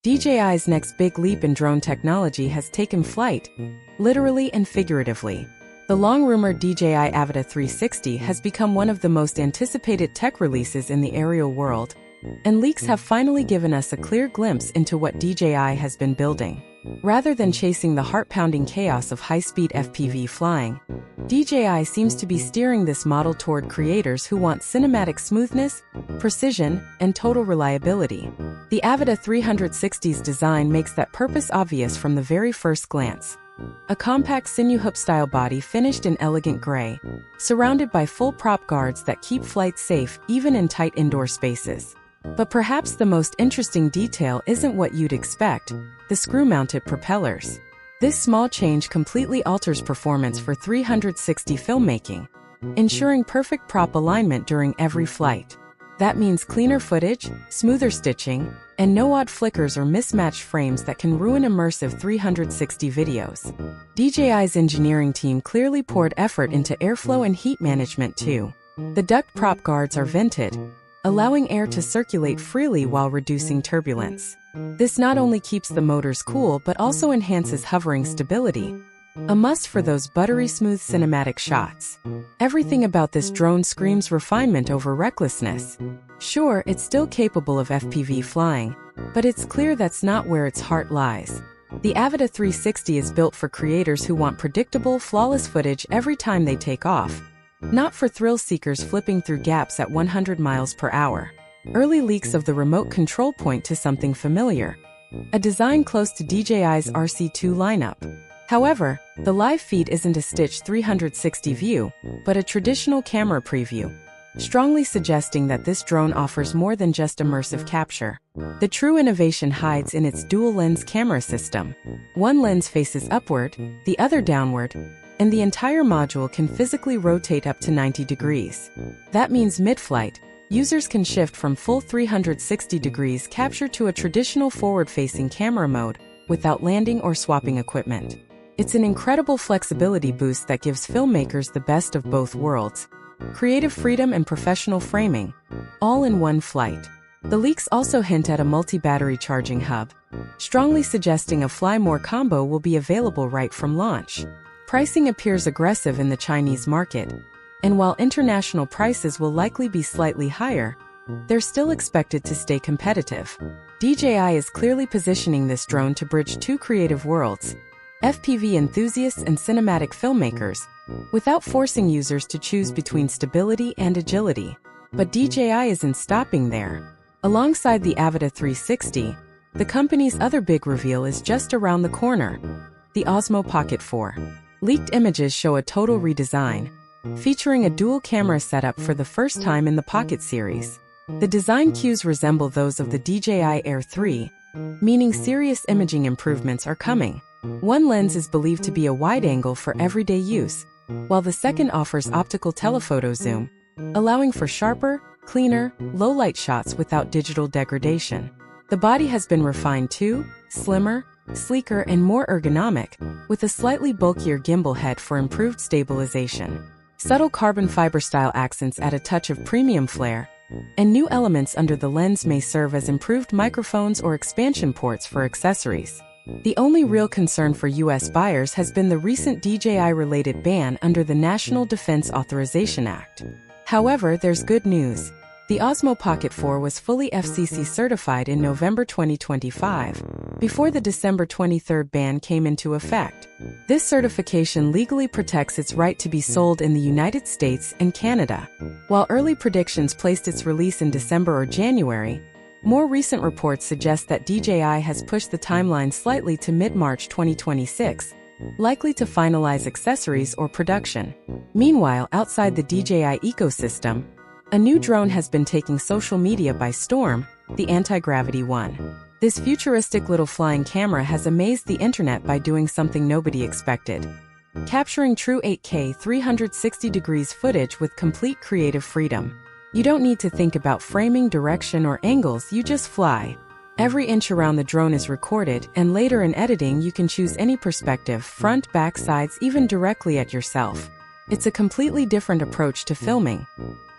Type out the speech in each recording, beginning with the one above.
DJI's next big leap in drone technology has taken flight, literally and figuratively. The long-rumored DJI Avata 360 has become one of the most anticipated tech releases in the aerial world, and leaks have finally given us a clear glimpse into what DJI has been building. Rather than chasing the heart-pounding chaos of high-speed FPV flying, DJI seems to be steering this model toward creators who want cinematic smoothness, precision, and total reliability. The Avata 360's design makes that purpose obvious from the very first glance. A compact Cinewhoop-style body finished in elegant gray, surrounded by full prop guards that keep flight safe even in tight indoor spaces. But perhaps the most interesting detail isn't what you'd expect: the screw-mounted propellers. This small change completely alters performance for 360 filmmaking, ensuring perfect prop alignment during every flight. That means cleaner footage, smoother stitching, and no odd flickers or mismatched frames that can ruin immersive 360 videos. DJI's engineering team clearly poured effort into airflow and heat management too. The duct prop guards are vented, allowing air to circulate freely while reducing turbulence. This not only keeps the motors cool but also enhances hovering stability, a must for those buttery smooth cinematic shots. Everything about this drone screams refinement over recklessness. Sure, it's still capable of FPV flying, but it's clear that's not where its heart lies. The Avata 360 is built for creators who want predictable, flawless footage every time they take off, not for thrill-seekers flipping through gaps at 100 miles per hour. Early leaks of the remote control point to something familiar, a design close to DJI's RC2 lineup. However, the live feed isn't a stitched 360 view, but a traditional camera preview, strongly suggesting that this drone offers more than just immersive capture. The true innovation hides in its dual-lens camera system. One lens faces upward, the other downward, and the entire module can physically rotate up to 90 degrees. That means mid-flight, users can shift from full 360 degrees capture to a traditional forward-facing camera mode without landing or swapping equipment. It's an incredible flexibility boost that gives filmmakers the best of both worlds: creative freedom and professional framing, all in one flight. The leaks also hint at a multi-battery charging hub, strongly suggesting a Fly More combo will be available right from launch. Pricing appears aggressive in the Chinese market, and while international prices will likely be slightly higher, they're still expected to stay competitive. DJI is clearly positioning this drone to bridge two creative worlds: FPV enthusiasts and cinematic filmmakers, without forcing users to choose between stability and agility. But DJI isn't stopping there. Alongside the Avata 360, the company's other big reveal is just around the corner: the Osmo Pocket 4. Leaked images show a total redesign, featuring a dual camera setup for the first time in the Pocket series. The design cues resemble those of the DJI Air 3, meaning serious imaging improvements are coming. One lens is believed to be a wide angle for everyday use, while the second offers optical telephoto zoom, allowing for sharper, cleaner, low-light shots without digital degradation. The body has been refined too: slimmer, sleeker, and more ergonomic, with a slightly bulkier gimbal head for improved stabilization. Subtle carbon fiber-style accents add a touch of premium flair, and new elements under the lens may serve as improved microphones or expansion ports for accessories. The only real concern for US buyers has been the recent DJI-related ban under the National Defense Authorization Act. However, there's good news. The Osmo Pocket 4 was fully FCC certified in November 2025, before the December 23 ban came into effect. This certification legally protects its right to be sold in the United States and Canada. While early predictions placed its release in December or January, more recent reports suggest that DJI has pushed the timeline slightly to mid-March 2026, likely to finalize accessories or production. Meanwhile, outside the DJI ecosystem, a new drone has been taking social media by storm: the Anti-Gravity 1. This futuristic little flying camera has amazed the internet by doing something nobody expected: capturing true 8K 360 degrees footage with complete creative freedom. You don't need to think about framing, direction, or angles, you just fly. Every inch around the drone is recorded, and later in editing you can choose any perspective: front, back, sides, even directly at yourself. It's a completely different approach to filming.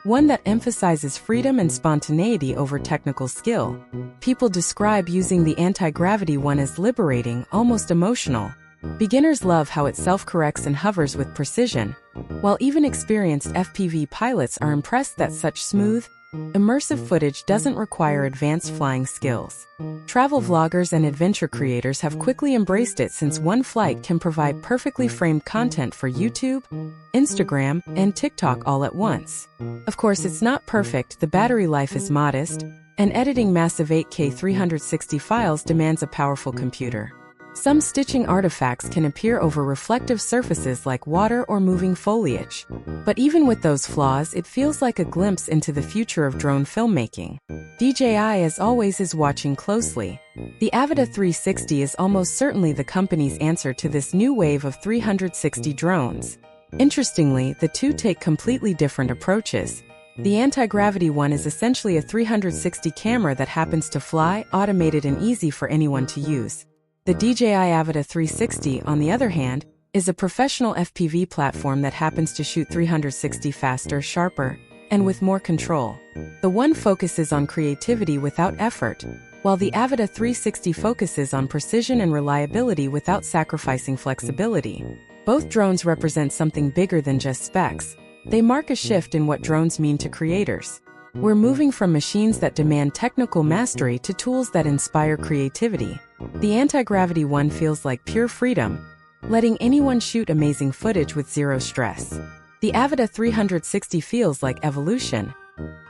one that emphasizes freedom and spontaneity over technical skill. People describe using the anti-gravity one as liberating, almost emotional. Beginners love how it self-corrects and hovers with precision, while even experienced FPV pilots are impressed that such smooth, immersive footage doesn't require advanced flying skills. Travel vloggers and adventure creators have quickly embraced it since one flight can provide perfectly framed content for YouTube, Instagram, and TikTok all at once. Of course, it's not perfect, the battery life is modest, and editing massive 8K 360 files demands a powerful computer. Some stitching artifacts can appear over reflective surfaces like water or moving foliage. But even with those flaws, it feels like a glimpse into the future of drone filmmaking. DJI, as always, is watching closely. The Avata 360 is almost certainly the company's answer to this new wave of 360 drones. Interestingly, the two take completely different approaches. The anti-gravity one is essentially a 360 camera that happens to fly, automated and easy for anyone to use. The DJI Avata 360, on the other hand, is a professional FPV platform that happens to shoot 360 faster, sharper, and with more control. The one focuses on creativity without effort, while the Avata 360 focuses on precision and reliability without sacrificing flexibility. Both drones represent something bigger than just specs. They mark a shift in what drones mean to creators. We're moving from machines that demand technical mastery to tools that inspire creativity. The anti-gravity one feels like pure freedom, letting anyone shoot amazing footage with zero stress. The Avata 360 feels like evolution.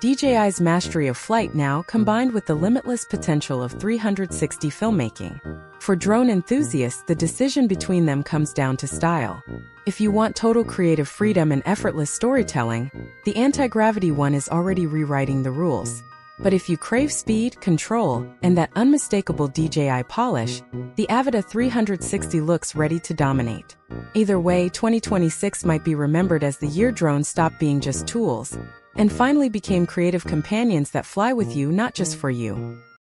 DJI's mastery of flight now combined with the limitless potential of 360 filmmaking. For drone enthusiasts, the decision between them comes down to style. If you want total creative freedom and effortless storytelling, the anti-gravity one is already rewriting the rules. But if you crave speed, control, and that unmistakable DJI polish, the Avata 360 looks ready to dominate. Either way, 2026 might be remembered as the year drones stopped being just tools and finally became creative companions that fly with you, not just for you.